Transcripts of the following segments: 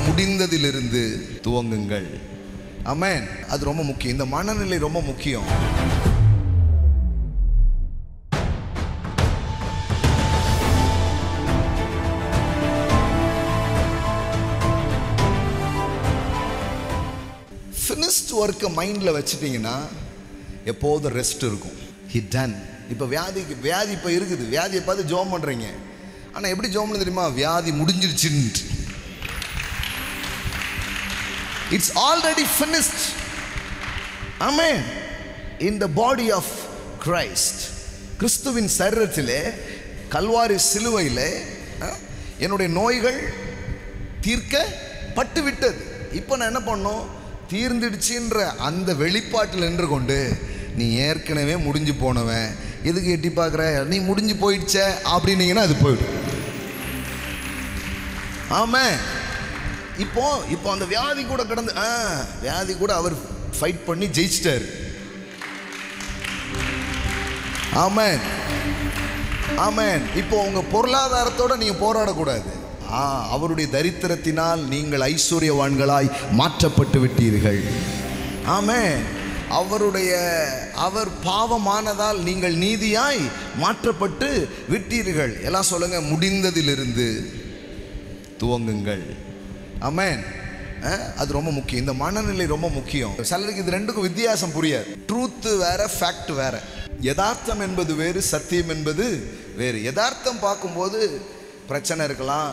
முடிந்ததிலிருந்து துவங்குங்கள். ஆமென். அது ரொம்ப முக்கியம். இந்த மனநிலை ரொம்ப முக்கியம். ஃபினிஷ்ட் ஒர்க்கை மைண்டில் வச்சுட்டிங்கன்னா எப்போதும் ரெஸ்ட் இருக்கும். He ton. இப்போ வியாதி இப்போ இருக்குது, வியாதியை பார்த்து ஜோம் பண்ணுறீங்க. ஆனால் எப்படி ஜோம் பண்ண தெரியுமா? வியாதி முடிஞ்சிருச்சுன்ட்டு. It's already finished. Amen. In the body of Christ, கிறிஸ்துவின் சரீரத்திலே கல்வாரி சிலுவையில் என்னுடைய நோய்கள் தீர்க்கப்பட்டு விட்டது. இப்போ நான் என்ன பண்ணோம்? தீர்ந்துடுச்சுன்ற அந்த வெளிப்பாட்டில் நின்று கொண்டு, நீ ஏற்கனவே முடிஞ்சு போனவன், எதுக்கு எட்டி பார்க்குற, நீ முடிஞ்சு போயிடுச்ச அப்படின்னீங்கன்னா அது போயிடும். ஆமாம். இப்போ அந்த வியாதி கூட கடந்து வியாதி கூட அவர் ஃபைட் பண்ணி ஜெயிச்சிட்டார். ஆமென், ஆமென். இப்போ உங்க பொருளாதாரத்தோட நீங்க போராடக்கூடாது. அவருடைய தரித்திரத்தினால் நீங்கள் ஐஸ்வர்யவான்களாய் மாற்றப்பட்டு விட்டீர்கள். ஆமென். அவர் பாவமானதால் நீங்கள் நீதியாய் மாற்றப்பட்டு விட்டீர்கள். எல்லாம் சொல்லுங்க, முடிந்ததிலிருந்து துவங்குங்கள். ஆமென். அது ரொம்ப முக்கியம். இந்த மனநிலை ரொம்ப முக்கியம். சிலருக்கு இது ரெண்டுக்கும் வித்தியாசம் புரியாது. ட்ரூத் வேற, ஃபேக்ட் வேற. யதார்த்தம் என்பது வேறு, சத்தியம் என்பது வேறு. யதார்த்தம் பார்க்கும்போது பிரச்சனை இருக்கலாம்,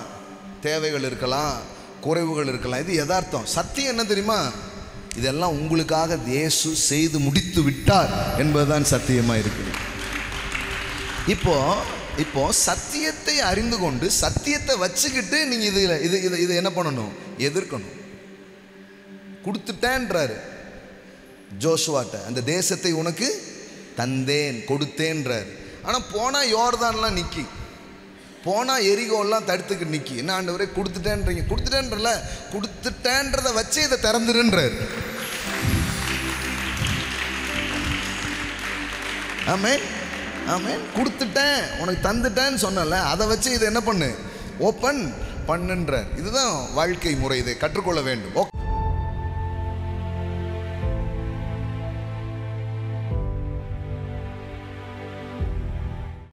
தேவைகள் இருக்கலாம், குறைவுகள் இருக்கலாம். இது யதார்த்தம். சத்தியம் என்ன தெரியுமா? இதெல்லாம் உங்களுக்காக இயேசு செய்து முடித்து விட்டார் என்பதுதான் சத்தியமாக இருக்குது. இப்போ சத்தியத்தை அறிந்து கொண்டு சத்தியத்தை வச்சுக்கிட்டு நீங்கள் இதை என்ன பண்ணணும்? எதிர்க்கணும். கொடுத்துட்டேன்றாரு ஜோசுவாட்ட, அந்த தேசத்தை உனக்கு தந்தேன், கொடுத்தேன்றாரு. ஆனால் போனால் யோர்தான்லாம் நிற்கி, போனால் எரிகோலாம் தடுத்துக்கிட்டு நிற்கி. என்ன ஆண்டவரே கொடுத்துட்டேன்றீங்க? கொடுத்துட்டேன்றல, கொடுத்துட்டேன்றதை வச்சு இதை திறந்துருன்றார். ஆமென், ஆமென். கொடுத்துட்டேன், உனக்கு தந்துட்டேன்னு சொன்னல, அதை வச்சு இதை என்ன பண்ணு? ஓப்பன் பண்ணுன்றார். இதுதான் வாழ்க்கை முறை. இதை கற்றுக்கொள்ள வேண்டும்.